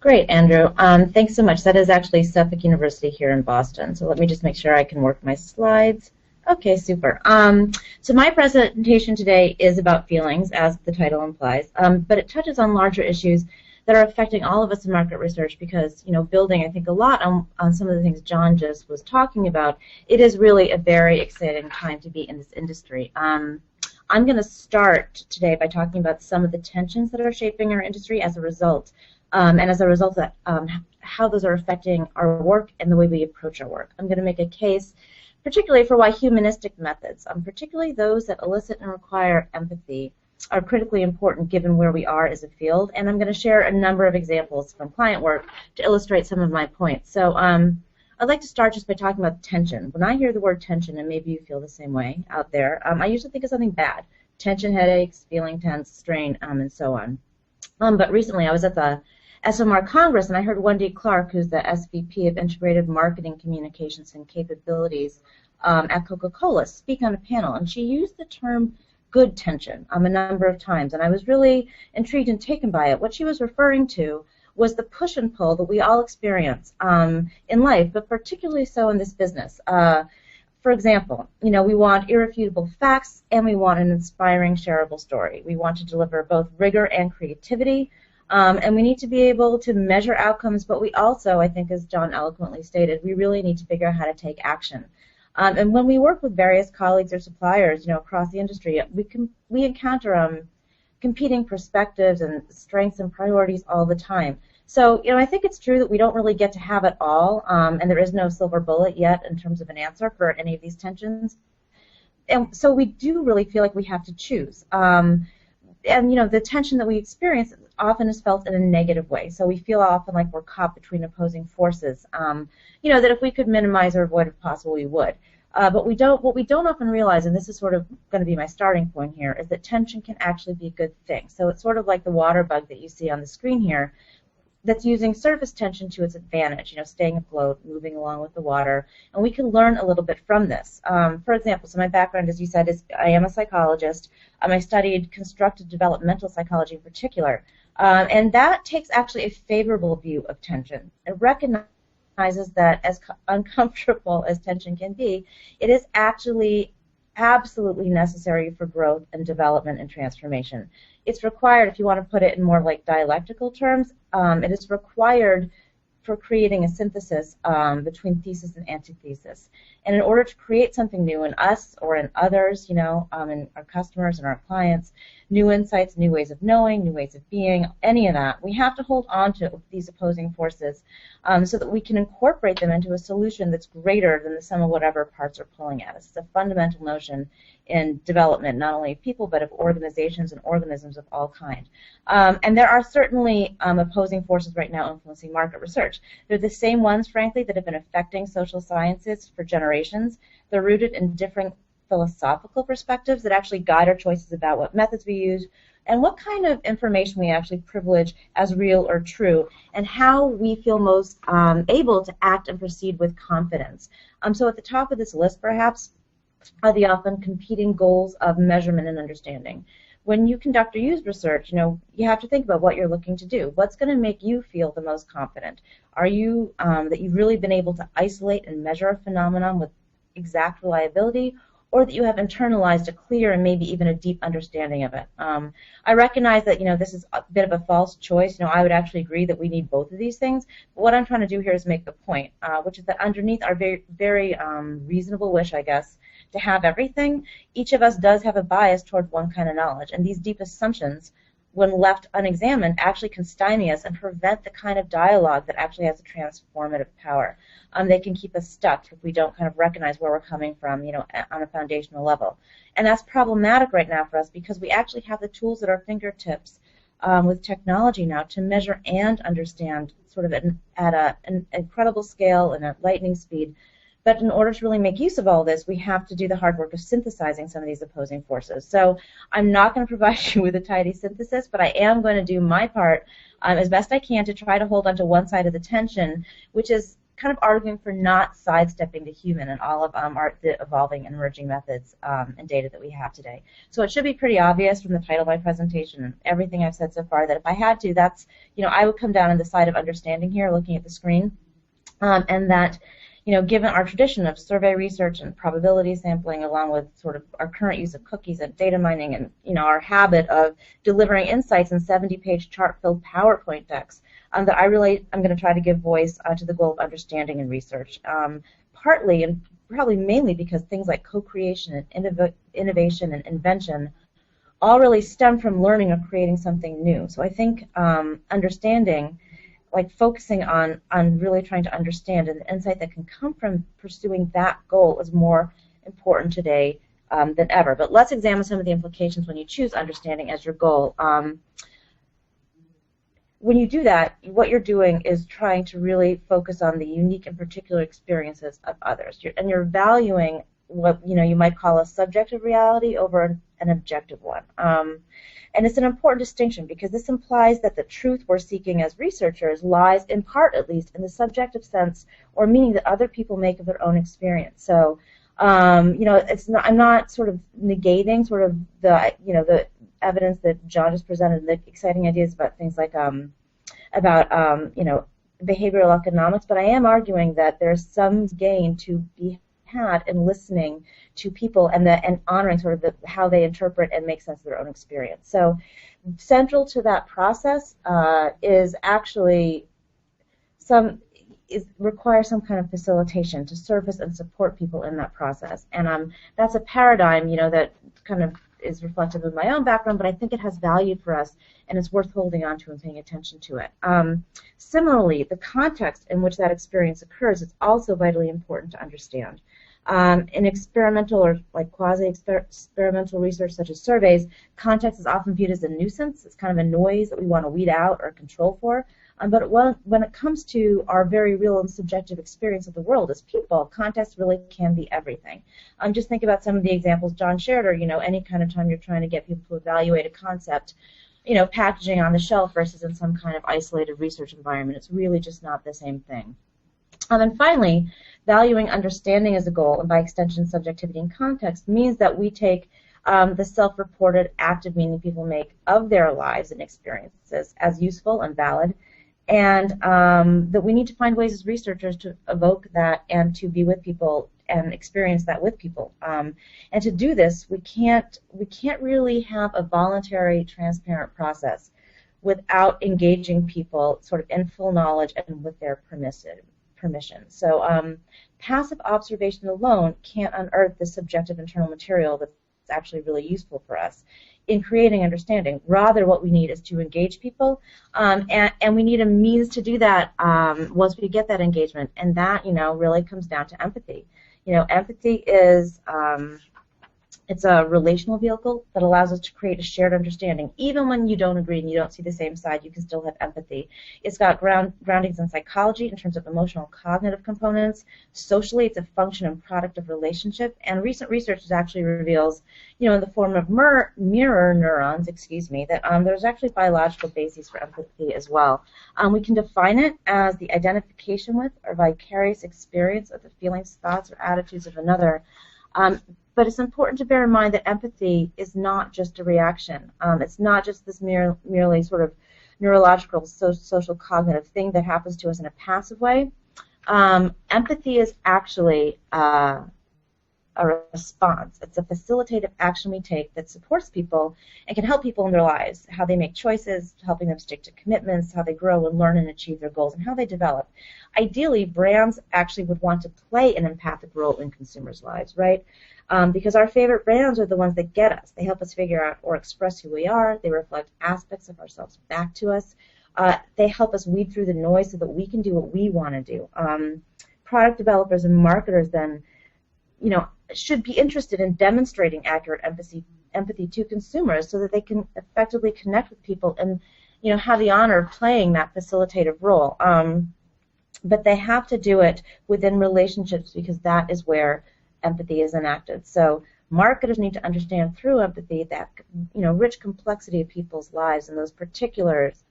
Great, Andrew. Thanks so much. That is actually Suffolk University here in Boston. So let me just make sure I can work my slides. Okay, super. So my presentation today is about feelings, as the title implies, but it touches on larger issues that are affecting all of us in market research because, building, I think, a lot on some of the things John just was talking about, it is really a very exciting time to be in this industry. I'm going to start today by talking about some of the tensions that are shaping our industry as a result, and as a result of that, how those are affecting our work and the way we approach our work. I'm going to make a case particularly for why humanistic methods, particularly those that elicit and require empathy, are critically important given where we are as a field, and I'm going to share a number of examples from client work to illustrate some of my points. So I'd like to start just by talking about tension. When I hear the word tension, and maybe you feel the same way out there, I usually think of something bad: tension, headaches, feeling tense, strain, and so on. But recently I was at the SMR Congress, and I heard Wendy Clark, who's the SVP of Integrated Marketing Communications and Capabilities at Coca-Cola, speak on a panel, and she used the term good tension a number of times, and I was really intrigued and taken by it. What she was referring to was the push and pull that we all experience in life, but particularly so in this business. For example, we want irrefutable facts, and we want an inspiring, shareable story. We want to deliver both rigor and creativity, and we need to be able to measure outcomes, but we also, I think, as John eloquently stated, we really need to figure out how to take action. And when we work with various colleagues or suppliers, across the industry, we encounter competing perspectives and strengths and priorities all the time. So, I think it's true that we don't really get to have it all, and there is no silver bullet yet in terms of an answer for any of these tensions. And so we do really feel like we have to choose. And, the tension that we experience often is felt in a negative way. So we feel often like we're caught between opposing forces, that if we could minimize or avoid if possible, we would. But what we don't often realize, and this is sort of going to be my starting point here, is that tension can actually be a good thing. So it's sort of like the water bug that you see on the screen here, that's using surface tension to its advantage, staying afloat, moving along with the water, and we can learn a little bit from this. For example, so my background, as you said, is I am a psychologist. I studied constructive developmental psychology in particular, and that takes actually a favorable view of tension. It recognizes that as uncomfortable as tension can be, it is actually absolutely necessary for growth and development and transformation. It's required, if you want to put it in more like dialectical terms, it is required for creating a synthesis between thesis and antithesis. And in order to create something new in us or in others, in our customers and our clients, new insights, new ways of knowing, new ways of being, any of that, we have to hold on to these opposing forces so that we can incorporate them into a solution that's greater than the sum of whatever parts are pulling at us. It's a fundamental notion in development, not only of people, but of organizations and organisms of all kinds. And there are certainly opposing forces right now influencing market research. They're the same ones, frankly, that have been affecting social sciences for generations. They're rooted in different philosophical perspectives that actually guide our choices about what methods we use and what kind of information we actually privilege as real or true, and how we feel most able to act and proceed with confidence. So at the top of this list, perhaps, are the often competing goals of measurement and understanding. When you conduct or use research, you have to think about what you're looking to do. What's going to make you feel the most confident? Are you that you've really been able to isolate and measure a phenomenon with exact reliability, or that you have internalized a clear and maybe even a deep understanding of it? I recognize that this is a bit of a false choice. I would actually agree that we need both of these things. But what I'm trying to do here is make the point, which is that underneath our very, very reasonable wish, I guess, to have everything, each of us does have a bias toward one kind of knowledge, and these deep assumptions, when left unexamined, actually can stymie us and prevent the kind of dialogue that actually has a transformative power. They can keep us stuck if we don't kind of recognize where we're coming from, on a foundational level. And that's problematic right now for us because we actually have the tools at our fingertips with technology now to measure and understand sort of at an incredible scale and at lightning speed. But in order to really make use of all this, we have to do the hard work of synthesizing some of these opposing forces. So I'm not going to provide you with a tidy synthesis, but I am going to do my part as best I can to try to hold onto one side of the tension, which is kind of arguing for not sidestepping the human in all of the evolving and emerging methods and data that we have today. So it should be pretty obvious from the title of my presentation and everything I've said so far that if I had to, that's, I would come down on the side of understanding here, looking at the screen, and that, given our tradition of survey research and probability sampling, along with sort of our current use of cookies and data mining, and our habit of delivering insights in 70-page chart-filled PowerPoint decks, that I'm going to try to give voice to the goal of understanding and research. Partly and probably mainly because things like co-creation and innovation and invention all really stem from learning or creating something new. So I think understanding, like focusing on really trying to understand, and the insight that can come from pursuing that goal is more important today than ever. But let's examine some of the implications when you choose understanding as your goal. When you do that, what you're doing is trying to really focus on the unique and particular experiences of others. You're valuing what you might call a subjective reality over an objective one. And it's an important distinction because this implies that the truth we're seeking as researchers lies, in part at least, in the subjective sense or meaning that other people make of their own experience. So, it's not, I'm not sort of negating sort of the evidence that John just presented, the exciting ideas about things like behavioral economics, but I am arguing that there's some gain to be had in listening to people and honoring sort of how they interpret and make sense of their own experience. So central to that process is actually requires some kind of facilitation to surface and support people in that process. And that's a paradigm, that kind of is reflective of my own background, but I think it has value for us, and it's worth holding on to and paying attention to it. Similarly, the context in which that experience occurs is also vitally important to understand. In experimental or like quasi-experimental research such as surveys, context is often viewed as a nuisance. It's kind of a noise that we want to weed out or control for. But when it comes to our very real and subjective experience of the world as people, context really can be everything. Just think about some of the examples John shared, or any kind of time you're trying to get people to evaluate a concept, packaging on the shelf versus in some kind of isolated research environment. It's really just not the same thing. And finally, valuing understanding as a goal, and by extension subjectivity and context, means that we take the self-reported active meaning people make of their lives and experiences as useful and valid, and that we need to find ways as researchers to evoke that and to be with people and experience that with people. And to do this, we can't really have a voluntary, transparent process without engaging people sort of in full knowledge and with their permission. So passive observation alone can't unearth the subjective internal material that's actually really useful for us in creating understanding. Rather, what we need is to engage people, and we need a means to do that once we get that engagement, and that really comes down to empathy. Empathy is it's a relational vehicle that allows us to create a shared understanding. Even when you don't agree and you don't see the same side, you can still have empathy. It's got groundings in psychology in terms of emotional and cognitive components. Socially, it's a function and product of relationship. And recent research actually reveals, in the form of mirror neurons, that there's actually biological bases for empathy as well. We can define it as the identification with or vicarious experience of the feelings, thoughts, or attitudes of another. But it's important to bear in mind that empathy is not just a reaction. It's not just this merely sort of neurological, social cognitive thing that happens to us in a passive way. Empathy is actually a response. It's a facilitative action we take that supports people and can help people in their lives, how they make choices, helping them stick to commitments, how they grow and learn and achieve their goals, and how they develop. Ideally, brands actually would want to play an empathic role in consumers' lives, right? Because our favorite brands are the ones that get us. They help us figure out or express who we are. They reflect aspects of ourselves back to us. They help us weed through the noise so that we can do what we want to do. Product developers and marketers then, should be interested in demonstrating accurate empathy to consumers so that they can effectively connect with people and, have the honor of playing that facilitative role. But they have to do it within relationships because that is where empathy is enacted. So marketers need to understand through empathy that rich complexity of people's lives and those particulars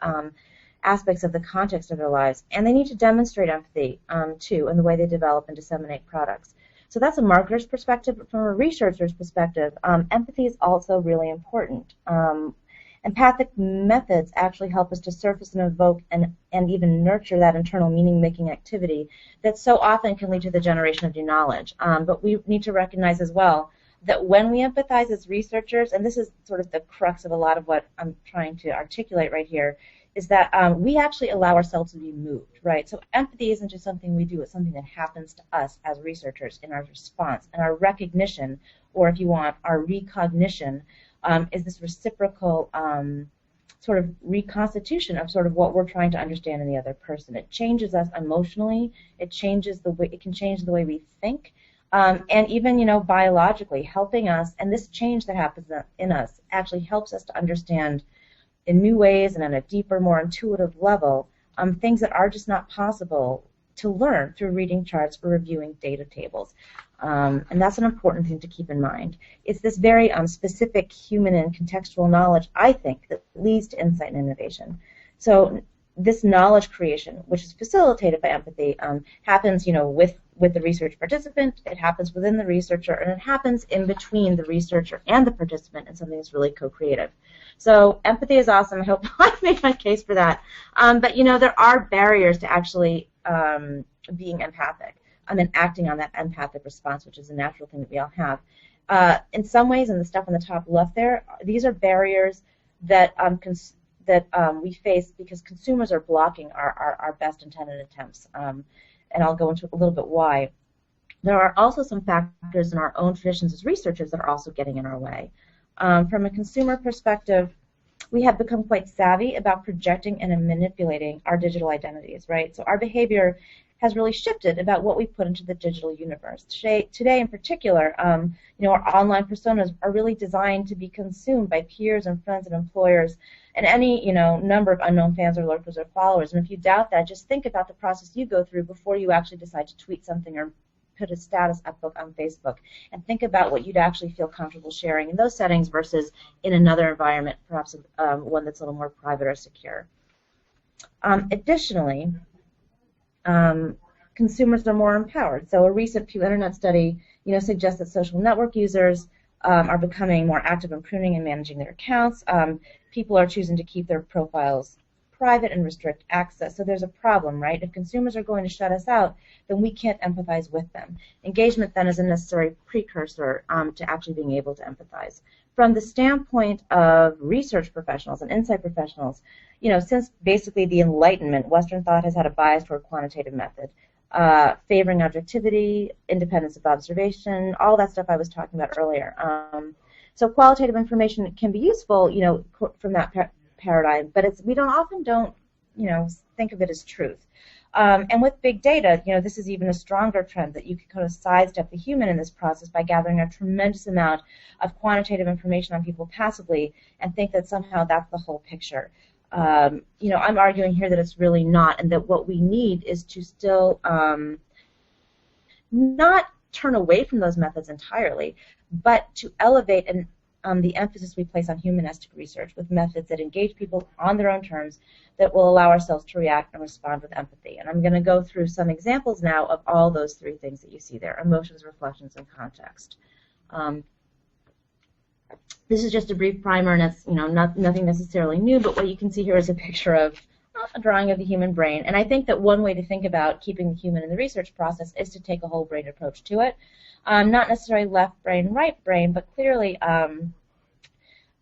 aspects of the context of their lives, and they need to demonstrate empathy too in the way they develop and disseminate products. So that's a marketer's perspective, but from a researcher's perspective, empathy is also really important. Empathic methods actually help us to surface and evoke and even nurture that internal meaning-making activity that so often can lead to the generation of new knowledge. But we need to recognize as well that when we empathize as researchers, and this is sort of the crux of a lot of what I'm trying to articulate right here, is that we actually allow ourselves to be moved, right? So empathy isn't just something we do, it's something that happens to us as researchers in our response, and our recognition, or if you want, our recognition, is this reciprocal sort of reconstitution of sort of what we're trying to understand in the other person. It changes us emotionally, it changes the way, it can change the way we think, and even, you know, biologically, helping us, and this change that happens in us actually helps us to understand in new ways and on a deeper, more intuitive level, things that are just not possible to learn through reading charts or reviewing data tables. And that's an important thing to keep in mind. It's this very specific human and contextual knowledge, I think, that leads to insight and innovation. So this knowledge creation, which is facilitated by empathy, happens, you know, with the research participant, it happens within the researcher, and it happens in between the researcher and the participant in something that's really co-creative. So empathy is awesome. I hope I've made my case for that. But, you know, there are barriers to actually being empathic. And acting on that empathic response, which is a natural thing that we all have. In some ways, in the stuff on the top left there, these are barriers that we face because consumers are blocking our best intended attempts. And I'll go into a little bit why. There are also some factors in our own traditions as researchers that are also getting in our way. From a consumer perspective, we have become quite savvy about projecting and manipulating our digital identities, right? So our behavior has really shifted about what we put into the digital universe. Today in particular, you know, our online personas are really designed to be consumed by peers and friends and employers and any, you know, number of unknown fans or lurkers or followers. And if you doubt that, just think about the process you go through before you actually decide to tweet something or put a status upvote on Facebook, and think about what you'd actually feel comfortable sharing in those settings versus in another environment, perhaps one that's a little more private or secure. Additionally, consumers are more empowered. So a recent Pew Internet study, you know, suggests that social network users are becoming more active in pruning and managing their accounts. People are choosing to keep their profiles private and restrict access. So there's a problem, right? If consumers are going to shut us out, then we can't empathize with them. Engagement then is a necessary precursor to actually being able to empathize. From the standpoint of research professionals and insight professionals, you know, since basically the Enlightenment, Western thought has had a bias toward quantitative method, favoring objectivity, independence of observation, all that stuff I was talking about earlier. So qualitative information can be useful, you know, from that paradigm, but we often don't, you know, think of it as truth. And with big data, you know, this is even a stronger trend that you can kind of sidestep the human in this process by gathering a tremendous amount of quantitative information on people passively and think that somehow that's the whole picture. You know, I'm arguing here that it's really not, and that what we need is to still not turn away from those methods entirely, but to elevate the emphasis we place on humanistic research with methods that engage people on their own terms that will allow ourselves to react and respond with empathy. And I'm going to go through some examples now of all those three things that you see there: emotions, reflections, and context. This is just a brief primer, and it's, you know, nothing necessarily new, but what you can see here is a picture of a drawing of the human brain. And I think that one way to think about keeping the human in the research process is to take a whole brain approach to it. Not necessarily left brain, right brain, but clearly,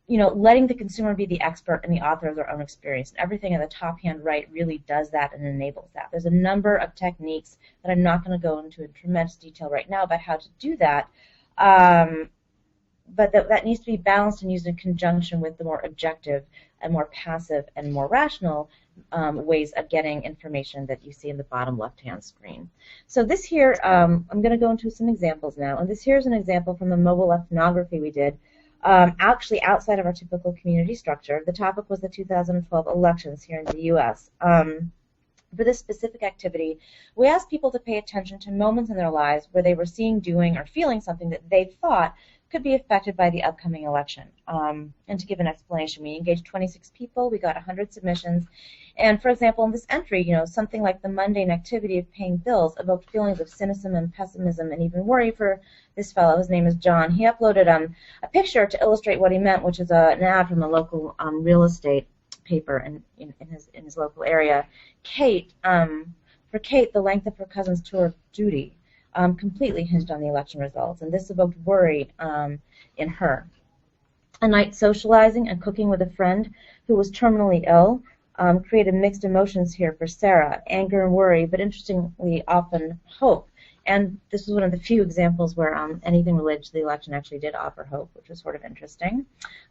you know, letting the consumer be the expert and the author of their own experience. And everything in the top hand right really does that and enables that. There's a number of techniques that I'm not going to go into in tremendous detail right now about how to do that. But that needs to be balanced and used in conjunction with the more objective and more passive and more rational ways of getting information that you see in the bottom left-hand screen. So this here, I'm going to go into some examples now, and this here is an example from a mobile ethnography we did, actually outside of our typical community structure. The topic was the 2012 elections here in the U.S. For this specific activity, we asked people to pay attention to moments in their lives where they were seeing, doing, or feeling something that they thought could be affected by the upcoming election. And to give an explanation, we engaged 26 people, we got 100 submissions, and for example, in this entry, something like the mundane activity of paying bills evoked feelings of cynicism and pessimism and even worry for this fellow. His name is John. He uploaded a picture to illustrate what he meant, which is an ad from a local real estate paper in his local area. For Kate, the length of her cousin's tour of duty completely hinged on the election results, and this evoked worry in her. A night socializing and cooking with a friend who was terminally ill created mixed emotions here for Sarah, anger and worry, but interestingly often hope. And this was one of the few examples where anything related to the election actually did offer hope, which was sort of interesting.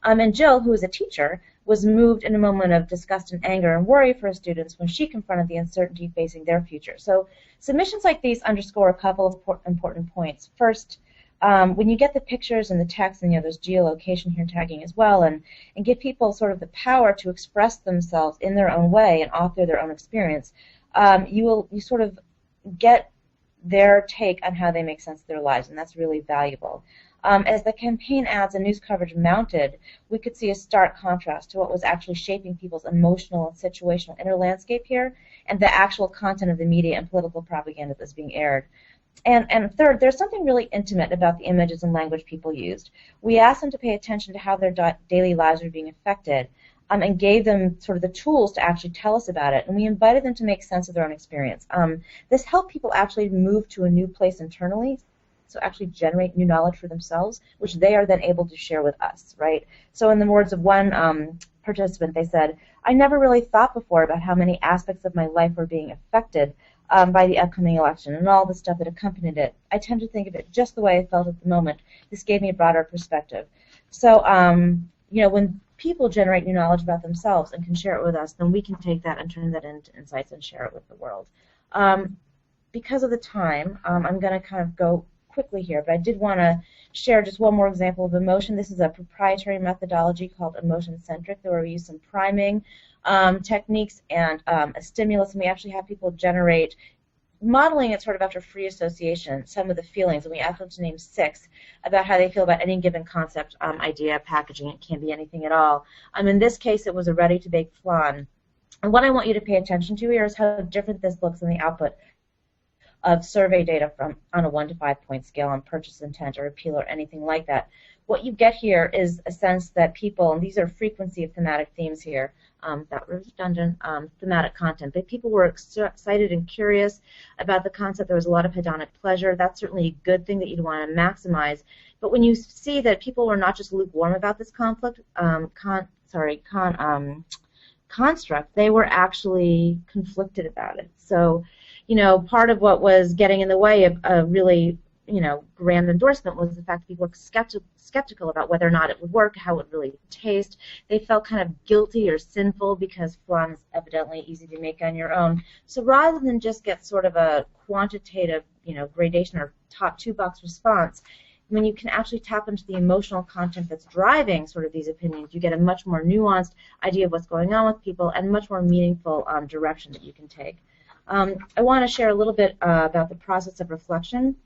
And Jill, who is a teacher, was moved in a moment of disgust and anger and worry for her students when she confronted the uncertainty facing their future. So submissions like these underscore a couple of important points. First, when you get the pictures and the text, and there's geolocation here tagging as well, and give people sort of the power to express themselves in their own way and author their own experience, you sort of get their take on how they make sense of their lives, and that's really valuable. As the campaign ads and news coverage mounted, we could see a stark contrast to what was actually shaping people's emotional and situational inner landscape here, and the actual content of the media and political propaganda that's being aired. And third, there's something really intimate about the images and language people used. We asked them to pay attention to how their daily lives were being affected, and gave them sort of the tools to actually tell us about it, and we invited them to make sense of their own experience. This helped people actually move to a new place internally, so actually generate new knowledge for themselves, which they are then able to share with us, right? So in the words of one participant, they said, "I never really thought before about how many aspects of my life were being affected by the upcoming election and all the stuff that accompanied it. I tend to think of it just the way I felt at the moment. This gave me a broader perspective." So, when people generate new knowledge about themselves and can share it with us, then we can take that and turn that into insights and share it with the world. Because of the time, I'm going to kind of go quickly here, but I did want to share just one more example of emotion. This is a proprietary methodology called emotion-centric, where we use some priming techniques and a stimulus, and we actually have people generate, modeling it sort of after free association, some of the feelings, and we ask them to name 6 about how they feel about any given concept, idea, packaging. It can be anything at all. In this case, it was a ready-to-bake flan. And what I want you to pay attention to here is how different this looks in the output of survey data from on a 1 to 5 point scale on purchase intent or appeal or anything like that. What you get here is a sense that people, and these are frequency of thematic themes here, that were redundant, thematic content, but people were excited and curious about the concept. There was a lot of hedonic pleasure. That's certainly a good thing that you'd want to maximize. But when you see that people were not just lukewarm about this construct, they were actually conflicted about it. So, part of what was getting in the way of a really, grand endorsement was the fact that people were skeptical about whether or not it would work, how it would really taste. They felt kind of guilty or sinful because flan is evidently easy to make on your own. So rather than just get sort of a quantitative, gradation or top 2-box response, when you can actually tap into the emotional content that's driving sort of these opinions, you get a much more nuanced idea of what's going on with people and much more meaningful direction that you can take. I want to share a little bit about the process of reflection,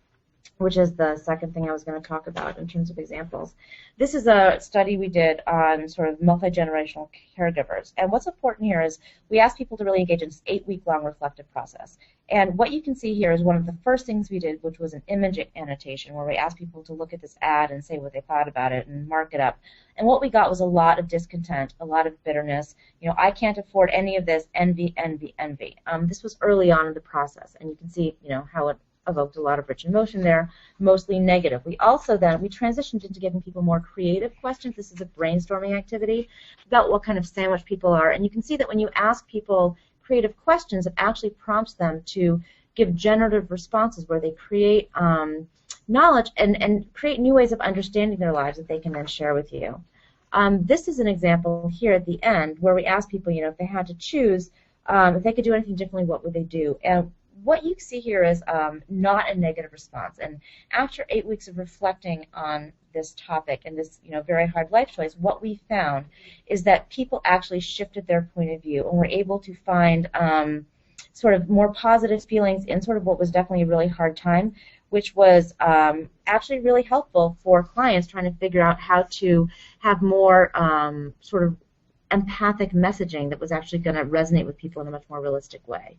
which is the second thing I was going to talk about in terms of examples. This is a study we did on sort of multi-generational caregivers. And what's important here is we asked people to really engage in this 8-week-long reflective process. And what you can see here is one of the first things we did, which was an image annotation, where we asked people to look at this ad and say what they thought about it and mark it up. And what we got was a lot of discontent, a lot of bitterness. I can't afford any of this, envy, envy, envy. This was early on in the process, and you can see, how it evoked a lot of rich emotion there, mostly negative. We also then, we transitioned into giving people more creative questions. This is a brainstorming activity about what kind of sandwich people are. And you can see that when you ask people creative questions, it actually prompts them to give generative responses where they create knowledge and create new ways of understanding their lives that they can then share with you. This is an example here at the end where we ask people, if they had to choose, if they could do anything differently, what would they do? And what you see here is not a negative response. And after 8 weeks of reflecting on this topic and this very hard life choice, what we found is that people actually shifted their point of view and were able to find sort of more positive feelings in sort of what was definitely a really hard time, which was actually really helpful for clients trying to figure out how to have more sort of empathic messaging that was actually going to resonate with people in a much more realistic way.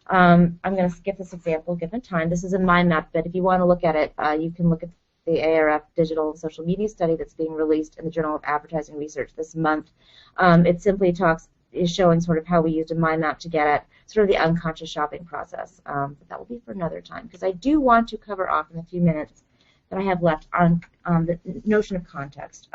I'm going to skip this example given time. This is a mind map, but if you want to look at it, you can look at the ARF digital social media study that's being released in the Journal of Advertising Research this month. It simply is showing sort of how we used a mind map to get at sort of the unconscious shopping process. But that will be for another time, because I do want to cover off in the few minutes that I have left on the notion of context.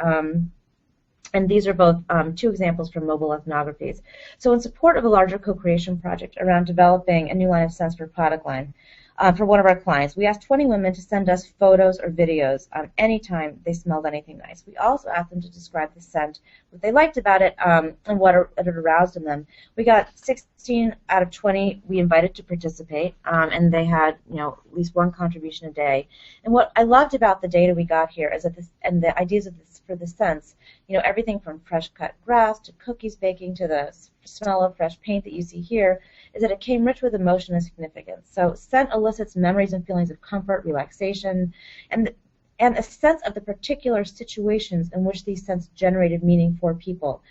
And these are both two examples from mobile ethnographies. So in support of a larger co-creation project around developing a new line of scents for a product line, for one of our clients, we asked 20 women to send us photos or videos anytime they smelled anything nice. We also asked them to describe the scent, what they liked about it, and what it aroused in them. We got 16 out of 20 we invited to participate, and they had, at least one contribution a day. And what I loved about the data we got here is that and the ideas of this for the scents, everything from fresh cut grass to cookies baking to the smell of fresh paint that you see here, is that it came rich with emotion and significance. So scent elicits memories and feelings of comfort, relaxation, and a sense of the particular situations in which these scents generated meaning for people.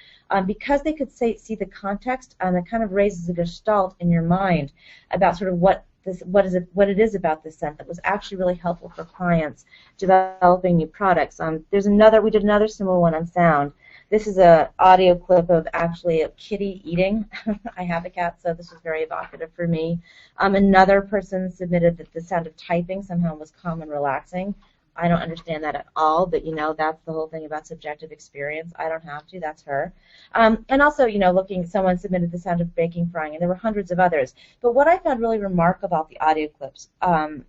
Because they could see the context, it kind of raises a gestalt in your mind about sort of what it is about this scent that was actually really helpful for clients developing new products. We did another similar one on sound. This is an audio clip of actually a kitty eating. I have a cat, so this was very evocative for me. Another person submitted that the sound of typing somehow was calm and relaxing. I don't understand that at all, but that's the whole thing about subjective experience. I don't have to, that's her. And also, someone submitted the sound of baking, frying, and there were hundreds of others. But what I found really remarkable about the audio clips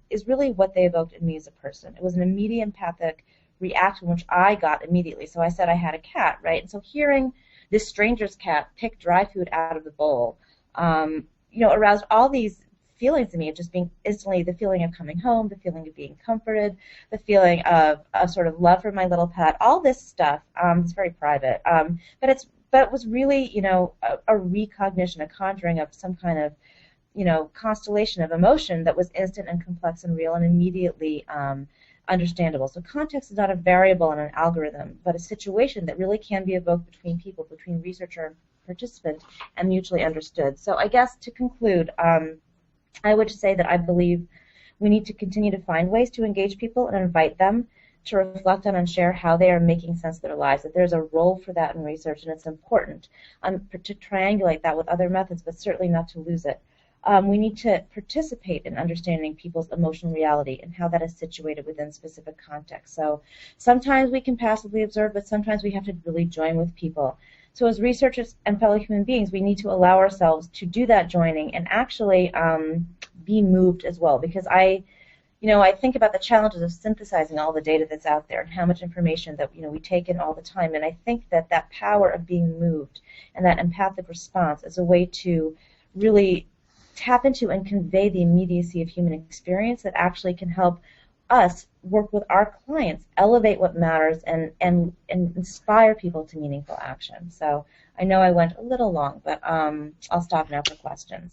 is really what they evoked in me as a person. It was an immediate empathic reaction, which I got immediately. So I said I had a cat, right? And so hearing this stranger's cat pick dry food out of the bowl, aroused all these feelings in me of just being instantly the feeling of coming home, the feeling of being comforted, the feeling of a sort of love for my little pet. All this stuff is very private, but it was really a recognition, a conjuring of some kind of constellation of emotion that was instant and complex and real and immediately understandable. So context is not a variable in an algorithm, but a situation that really can be evoked between people, between researcher and participant, and mutually understood. So I guess to conclude, I would say that I believe we need to continue to find ways to engage people and invite them to reflect on and share how they are making sense of their lives, that there's a role for that in research, and it's important to triangulate that with other methods, but certainly not to lose it. We need to participate in understanding people's emotional reality and how that is situated within specific contexts. So sometimes we can passively observe, but sometimes we have to really join with people. So as researchers and fellow human beings, we need to allow ourselves to do that joining and actually be moved as well, because I think about the challenges of synthesizing all the data that's out there and how much information that we take in all the time, and I think that power of being moved and that empathic response is a way to really tap into and convey the immediacy of human experience that actually can help us work with our clients, elevate what matters, and inspire people to meaningful action. So I know I went a little long, but I'll stop now for questions.